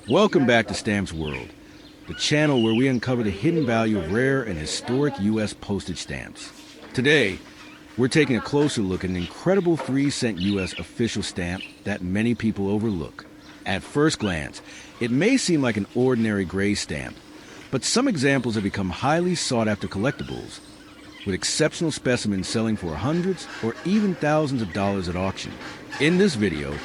Welcome back to Stamps World, the channel where we uncover the hidden value of rare and historic U.S. postage stamps. Today, we're taking a closer look at an incredible 3-cent U.S. official stamp that many people overlook. At first glance, it may seem like an ordinary gray stamp, but some examples have become highly sought-after collectibles, with exceptional specimens selling for hundreds or even thousands of dollars at auction. In this video,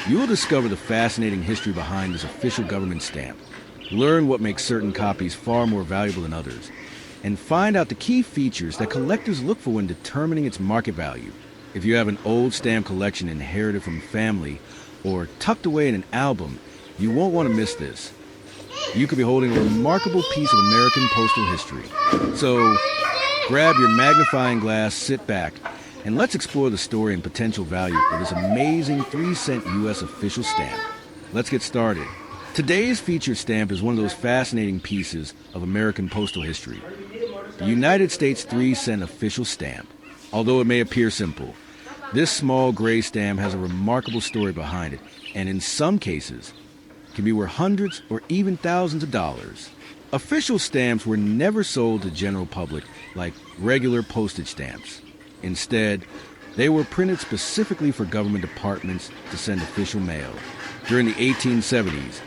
you will discover the fascinating history behind this official government stamp, learn what makes certain copies far more valuable than others, and find out the key features that collectors look for when determining its market value. If you have an old stamp collection inherited from family or tucked away in an album, you won't want to miss this. You could be holding a remarkable piece of American postal history. So, grab your magnifying glass, sit back, and let's explore the story and potential value of this amazing 3-cent U.S. official stamp. Let's get started. Today's featured stamp is one of those fascinating pieces of American postal history. The United States 3-cent official stamp. Although it may appear simple, this small gray stamp has a remarkable story behind it, and in some cases, can be worth hundreds or even thousands of dollars. Official stamps were never sold to the general public like regular postage stamps. Instead, they were printed specifically for government departments to send official mail. During the 1870s,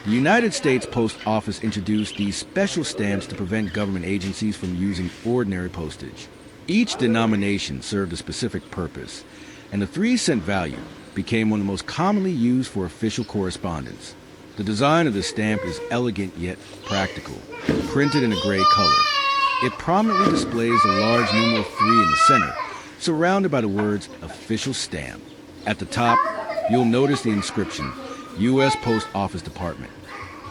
the United States Post Office introduced these special stamps to prevent government agencies from using ordinary postage. Each denomination served a specific purpose, and the 3-cent value became one of the most commonly used for official correspondence. The design of the stamp is elegant yet practical, printed in a gray color. It prominently displays a large numeral 3 in the center, surrounded by the words official stamp. At the top, you'll notice the inscription, U.S. Post Office Department,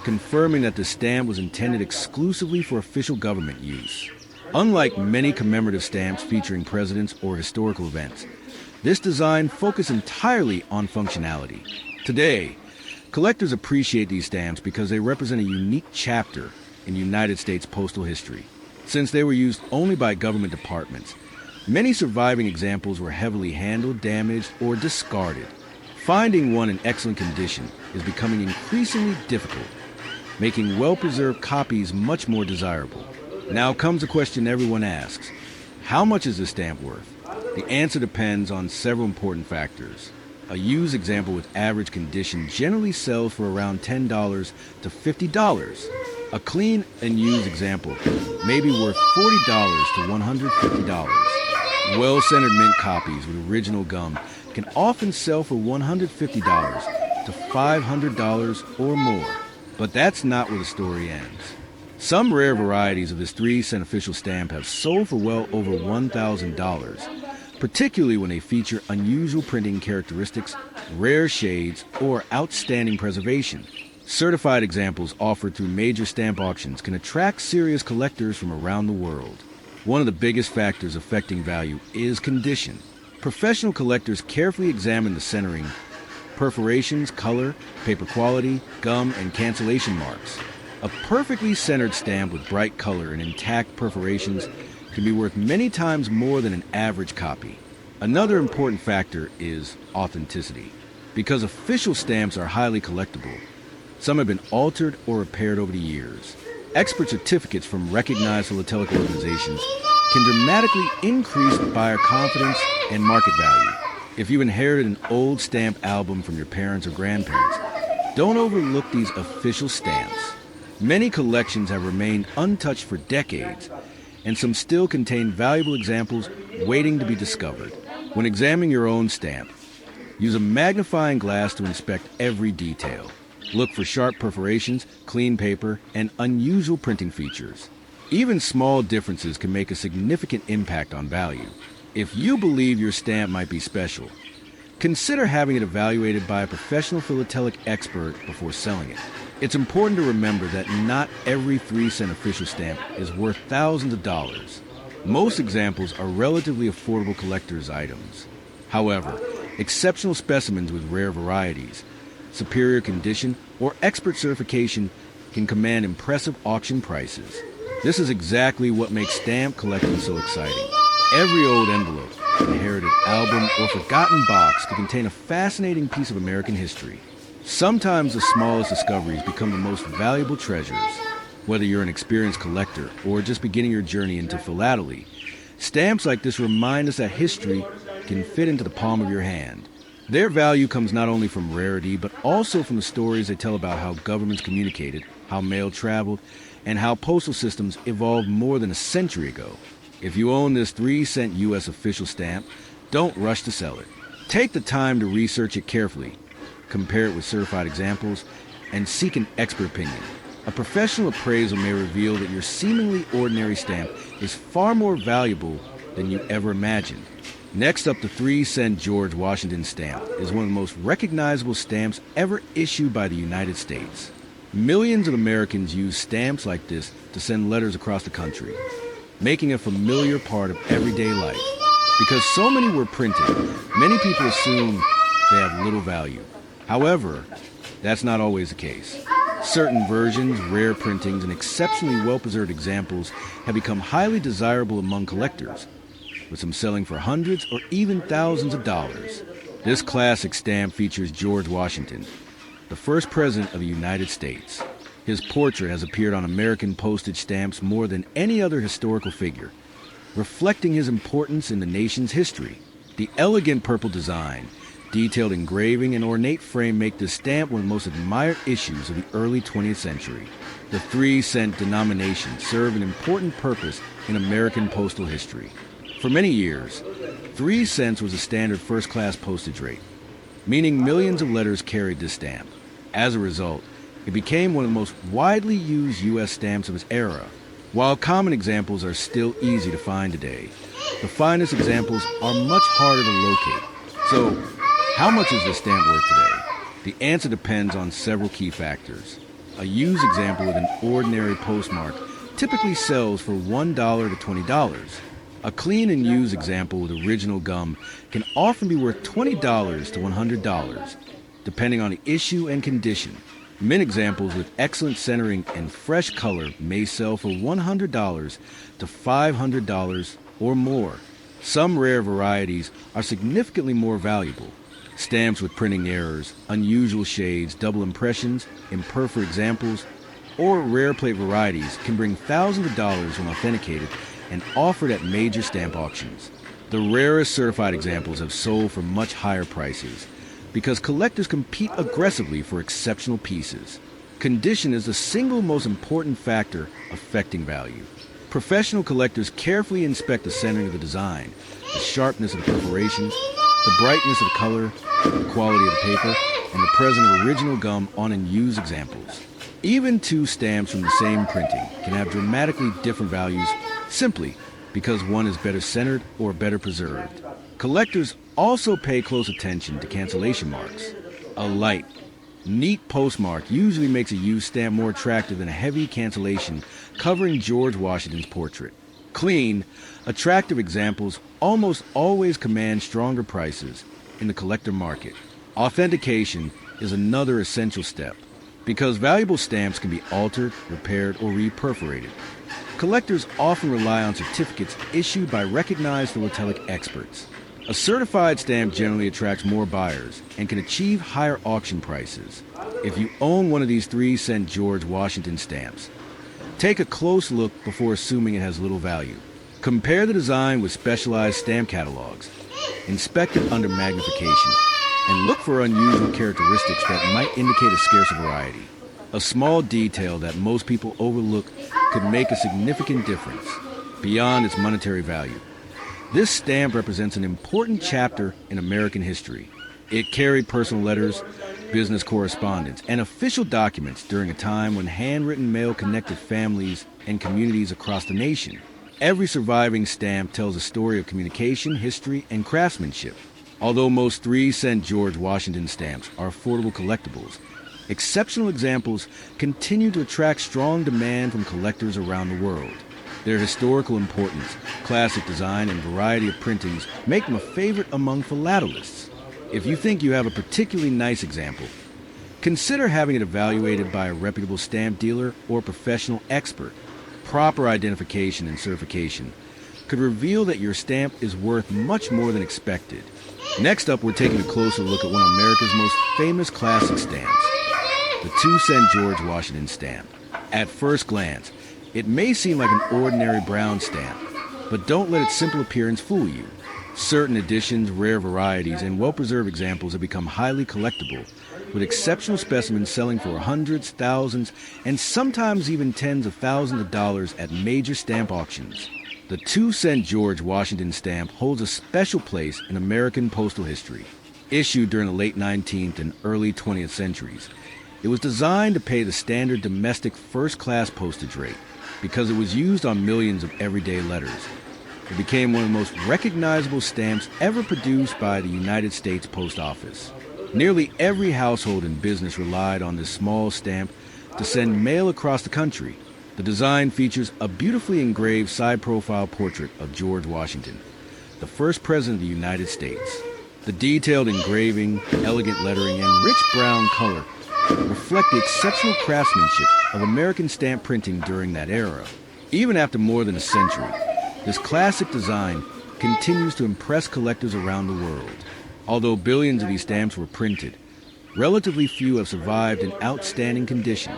confirming that the stamp was intended exclusively for official government use. Unlike many commemorative stamps featuring presidents or historical events, this design focused entirely on functionality. Today, collectors appreciate these stamps because they represent a unique chapter in United States postal history. Since they were used only by government departments, many surviving examples were heavily handled, damaged, or discarded. Finding one in excellent condition is becoming increasingly difficult, making well-preserved copies much more desirable. Now comes a question everyone asks. How much is this stamp worth? The answer depends on several important factors. A used example with average condition generally sells for around $10 to $50. A clean and used example may be worth $40 to $150. Well-centered mint copies with original gum can often sell for $150 to $500 or more. But that's not where the story ends. Some rare varieties of this 3-cent official stamp have sold for well over $1,000, particularly when they feature unusual printing characteristics, rare shades, or outstanding preservation. Certified examples offered through major stamp auctions can attract serious collectors from around the world. One of the biggest factors affecting value is condition. Professional collectors carefully examine the centering, perforations, color, paper quality, gum, and cancellation marks. A perfectly centered stamp with bright color and intact perforations can be worth many times more than an average copy. Another important factor is authenticity. Because official stamps are highly collectible, some have been altered or repaired over the years. Expert certificates from recognized philatelic organizations can dramatically increase buyer confidence and market value. If you inherited an old stamp album from your parents or grandparents, don't overlook these official stamps. Many collections have remained untouched for decades, and some still contain valuable examples waiting to be discovered. When examining your own stamp, use a magnifying glass to inspect every detail. Look for sharp perforations, clean paper, and unusual printing features. Even small differences can make a significant impact on value. If you believe your stamp might be special, consider having it evaluated by a professional philatelic expert before selling it. It's important to remember that not every 3-cent official stamp is worth thousands of dollars. Most examples are relatively affordable collector's items. However, exceptional specimens with rare varieties, superior condition, or expert certification can command impressive auction prices. This is exactly what makes stamp collecting so exciting. Every old envelope, inherited album, or forgotten box could contain a fascinating piece of American history. Sometimes the smallest discoveries become the most valuable treasures. Whether you're an experienced collector or just beginning your journey into philately, stamps like this remind us that history can fit into the palm of your hand. Their value comes not only from rarity, but also from the stories they tell about how governments communicated, how mail traveled, and how postal systems evolved more than a century ago. If you own this 3-cent U.S. official stamp, don't rush to sell it. Take the time to research it carefully, compare it with certified examples, and seek an expert opinion. A professional appraisal may reveal that your seemingly ordinary stamp is far more valuable than you ever imagined. Next up, the 3-cent George Washington stamp is one of the most recognizable stamps ever issued by the United States. Millions of Americans use stamps like this to send letters across the country, making a familiar part of everyday life. Because so many were printed, many people assume they have little value. However, that's not always the case. Certain versions, rare printings, and exceptionally well-preserved examples have become highly desirable among collectors, with some selling for hundreds or even thousands of dollars. This classic stamp features George Washington, the first president of the United States. His portrait has appeared on American postage stamps more than any other historical figure, reflecting his importance in the nation's history. The elegant purple design, detailed engraving, and ornate frame make this stamp one of the most admired issues of the early 20th century. The 3-cent denomination served an important purpose in American postal history. For many years, 3 cents was a standard first-class postage rate, meaning millions of letters carried this stamp. As a result, it became one of the most widely used U.S. stamps of its era. While common examples are still easy to find today, the finest examples are much harder to locate. So, how much is this stamp worth today? The answer depends on several key factors. A used example with an ordinary postmark typically sells for $1 to $20. A clean and used example with original gum can often be worth $20 to $100, depending on the issue and condition. Mint examples with excellent centering and fresh color may sell for $100 to $500 or more. Some rare varieties are significantly more valuable. Stamps with printing errors, unusual shades, double impressions, imperfect examples, or rare plate varieties can bring thousands of dollars when authenticated and offered at major stamp auctions. The rarest certified examples have sold for much higher prices because collectors compete aggressively for exceptional pieces. Condition is the single most important factor affecting value. Professional collectors carefully inspect the centering of the design, the sharpness of the perforations, the brightness of the color, the quality of the paper, and the presence of original gum on and used examples. Even two stamps from the same printing can have dramatically different values simply because one is better centered or better preserved. Collectors also pay close attention to cancellation marks. A light, neat postmark usually makes a used stamp more attractive than a heavy cancellation covering George Washington's portrait. Clean, attractive examples almost always command stronger prices in the collector market. Authentication is another essential step because valuable stamps can be altered, repaired, or re-perforated. Collectors often rely on certificates issued by recognized philatelic experts. A certified stamp generally attracts more buyers and can achieve higher auction prices. If you own one of these 3-cent George Washington stamps, take a close look before assuming it has little value. Compare the design with specialized stamp catalogs, inspect it under magnification, and look for unusual characteristics that might indicate a scarce variety. A small detail that most people overlook could make a significant difference beyond its monetary value. This stamp represents an important chapter in American history. It carried personal letters, business correspondence, and official documents during a time when handwritten mail connected families and communities across the nation. Every surviving stamp tells a story of communication, history, and craftsmanship. Although most 3-cent George Washington stamps are affordable collectibles, exceptional examples continue to attract strong demand from collectors around the world. Their historical importance, classic design, and variety of printings make them a favorite among philatelists. If you think you have a particularly nice example, consider having it evaluated by a reputable stamp dealer or professional expert. Proper identification and certification could reveal that your stamp is worth much more than expected. Next up, we're taking a closer look at one of America's most famous classic stamps, the 2-cent George Washington stamp. At first glance, it may seem like an ordinary brown stamp, but don't let its simple appearance fool you. Certain editions, rare varieties, and well-preserved examples have become highly collectible, with exceptional specimens selling for hundreds, thousands, and sometimes even tens of thousands of dollars at major stamp auctions. The 2-cent George Washington stamp holds a special place in American postal history. Issued during the late 19th and early 20th centuries, it was designed to pay the standard domestic first-class postage rate because it was used on millions of everyday letters. It became one of the most recognizable stamps ever produced by the United States Post Office. Nearly every household and business relied on this small stamp to send mail across the country. The design features a beautifully engraved side-profile portrait of George Washington, the first president of the United States. The detailed engraving, elegant lettering, and rich brown color reflect the exceptional craftsmanship of American stamp printing during that era. Even after more than a century, this classic design continues to impress collectors around the world. Although billions of these stamps were printed, relatively few have survived in outstanding condition.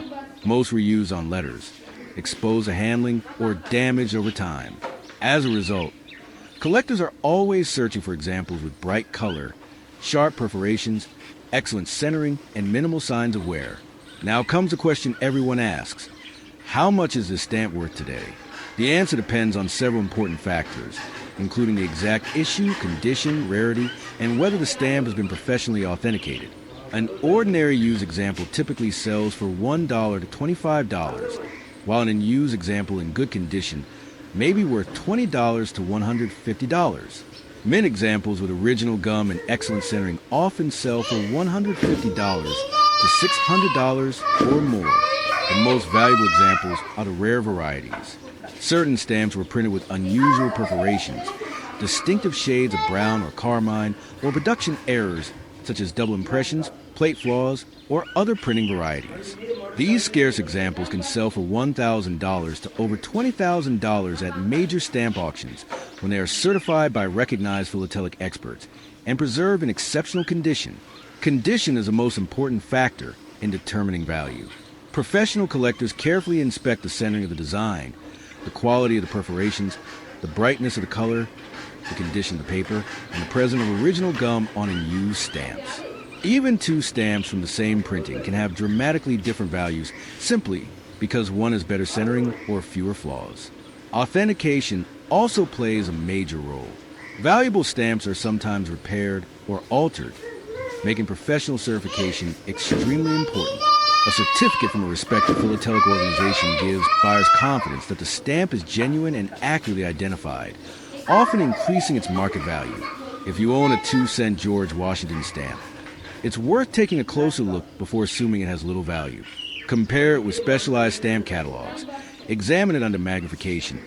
Most were used on letters, exposed to handling, or damaged over time. As a result, collectors are always searching for examples with bright color, sharp perforations, excellent centering, and minimal signs of wear. Now comes the question everyone asks: how much is this stamp worth today? The answer depends on several important factors, including the exact issue, condition, rarity, and whether the stamp has been professionally authenticated. An ordinary used example typically sells for $1 to $25, while an used example in good condition may be worth $20 to $150. Mint examples with original gum and excellent centering often sell for $150 to $600 or more. The most valuable examples are the rare varieties. Certain stamps were printed with unusual perforations, distinctive shades of brown or carmine, or production errors such as double impressions, plate flaws, or other printing varieties. These scarce examples can sell for $1,000 to over $20,000 at major stamp auctions when they are certified by recognized philatelic experts and preserved in exceptional condition. Condition is the most important factor in determining value. Professional collectors carefully inspect the centering of the design, the quality of the perforations, the brightness of the color, the condition of the paper, and the presence of original gum on unused stamps. Even two stamps from the same printing can have dramatically different values simply because one has better centering or fewer flaws. Authentication also plays a major role. Valuable stamps are sometimes repaired or altered, making professional certification extremely important. A certificate from a respected philatelic organization gives buyers confidence that the stamp is genuine and accurately identified, often increasing its market value. If you own a 2-cent George Washington stamp, it's worth taking a closer look before assuming it has little value. Compare it with specialized stamp catalogs, examine it under magnification,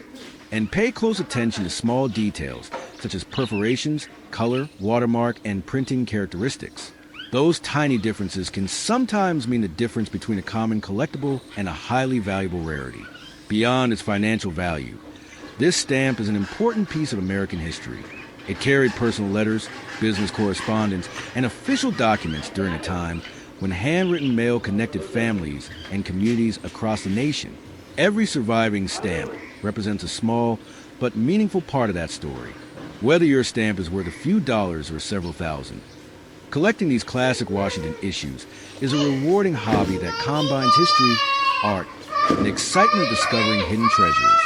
and pay close attention to small details such as perforations, color, watermark, and printing characteristics. Those tiny differences can sometimes mean the difference between a common collectible and a highly valuable rarity. Beyond its financial value, this stamp is an important piece of American history. It carried personal letters, business correspondence, and official documents during a time when handwritten mail connected families and communities across the nation. Every surviving stamp represents a small but meaningful part of that story. Whether your stamp is worth a few dollars or several thousand, collecting these classic Washington issues is a rewarding hobby that combines history, art, and the excitement of discovering hidden treasures.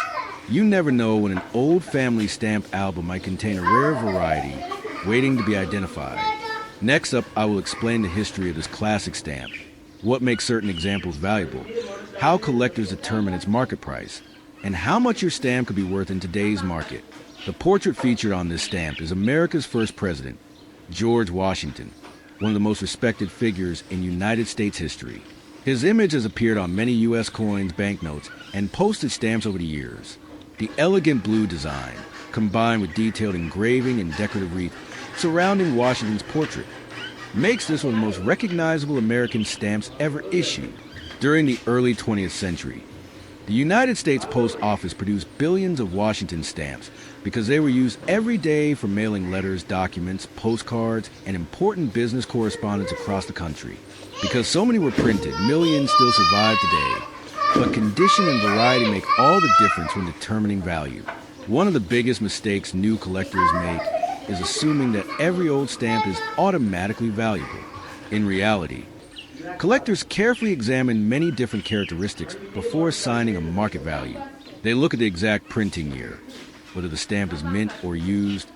You never know when an old family stamp album might contain a rare variety waiting to be identified. Next up, I will explain the history of this classic stamp, what makes certain examples valuable, how collectors determine its market price, and how much your stamp could be worth in today's market. The portrait featured on this stamp is America's first president, George Washington, one of the most respected figures in United States history. His image has appeared on many U.S. coins, banknotes, and postage stamps over the years. The elegant blue design, combined with detailed engraving and decorative wreath surrounding Washington's portrait, makes this one of the most recognizable American stamps ever issued. During the early 20th century, the United States Post Office produced billions of Washington stamps, because they were used every day for mailing letters, documents, postcards, and important business correspondence across the country. Because so many were printed, millions still survive today. But condition and variety make all the difference when determining value. One of the biggest mistakes new collectors make is assuming that every old stamp is automatically valuable. In reality, collectors carefully examine many different characteristics before assigning a market value. They look at the exact printing year, whether the stamp is mint or used,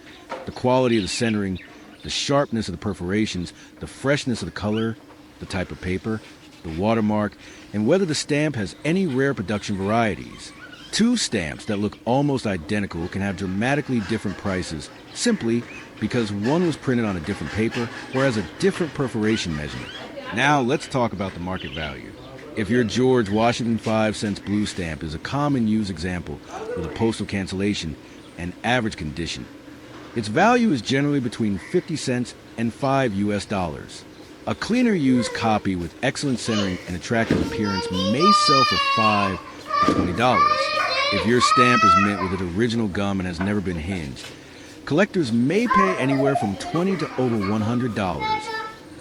the quality of the centering, the sharpness of the perforations, the freshness of the color, the type of paper, the watermark, and whether the stamp has any rare production varieties. Two stamps that look almost identical can have dramatically different prices simply because one was printed on a different paper or has a different perforation measurement. Now let's talk about the market value. If your George Washington 5-cent blue stamp is a common used example with a postal cancellation and average condition, its value is generally between 50 cents and $5. A cleaner used copy with excellent centering and attractive appearance may sell for $5 to $20. If your stamp is mint with an original gum and has never been hinged, collectors may pay anywhere from $20 to over $100,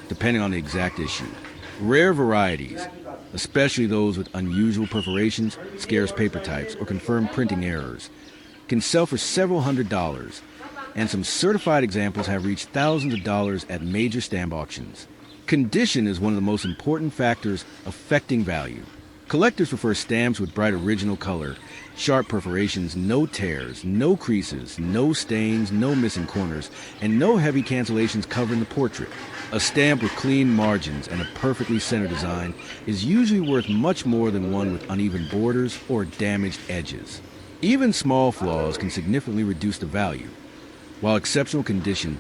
depending on the exact issue. Rare varieties, especially those with unusual perforations, scarce paper types, or confirmed printing errors, can sell for several $100s, and some certified examples have reached thousands of dollars at major stamp auctions. Condition is one of the most important factors affecting value. Collectors prefer stamps with bright original color, sharp perforations, no tears, no creases, no stains, no missing corners, and no heavy cancellations covering the portrait. A stamp with clean margins and a perfectly centered design is usually worth much more than one with uneven borders or damaged edges. Even small flaws can significantly reduce the value, while exceptional condition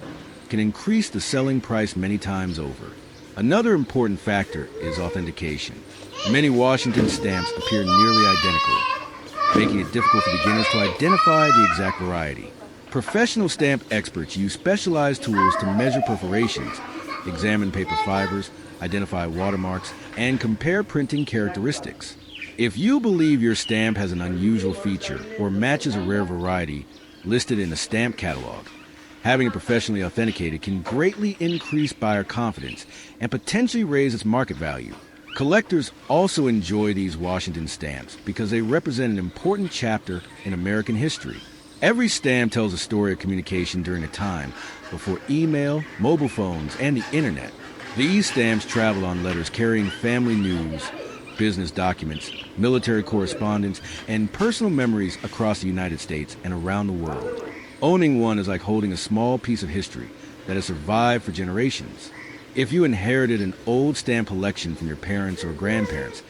can increase the selling price many times over. Another important factor is authentication. Many Washington stamps appear nearly identical, making it difficult for beginners to identify the exact variety. Professional stamp experts use specialized tools to measure perforations, examine paper fibers, identify watermarks, and compare printing characteristics. If you believe your stamp has an unusual feature or matches a rare variety listed in a stamp catalog, having it professionally authenticated can greatly increase buyer confidence and potentially raise its market value. Collectors also enjoy these Washington stamps because they represent an important chapter in American history. Every stamp tells a story of communication during a time before email, mobile phones, and the internet. These stamps travel on letters carrying family news, business documents, military correspondence, and personal memories across the United States and around the world. Owning one is like holding a small piece of history that has survived for generations. If you inherited an old stamp collection from your parents or grandparents,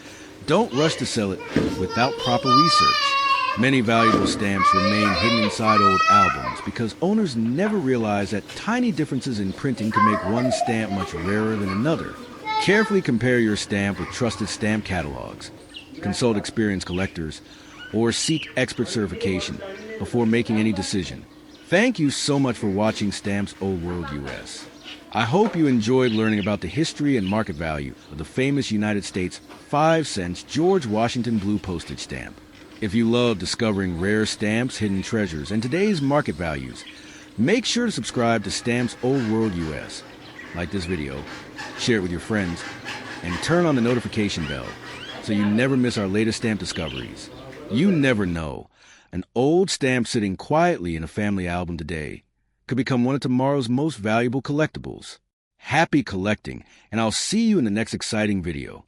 don't rush to sell it without proper research. Many valuable stamps remain hidden inside old albums because owners never realize that tiny differences in printing can make one stamp much rarer than another. Carefully compare your stamp with trusted stamp catalogs, consult experienced collectors, or seek expert certification before making any decision. Thank you so much for watching Stamps Old World US. I hope you enjoyed learning about the history and market value of the famous United States 5-cent George Washington blue postage stamp. If you love discovering rare stamps, hidden treasures, and today's market values, make sure to subscribe to Stamps Old World US. Like this video, share it with your friends, and turn on the notification bell so you never miss our latest stamp discoveries. You never know. An old stamp sitting quietly in a family album today could become one of tomorrow's most valuable collectibles. Happy collecting, and I'll see you in the next exciting video.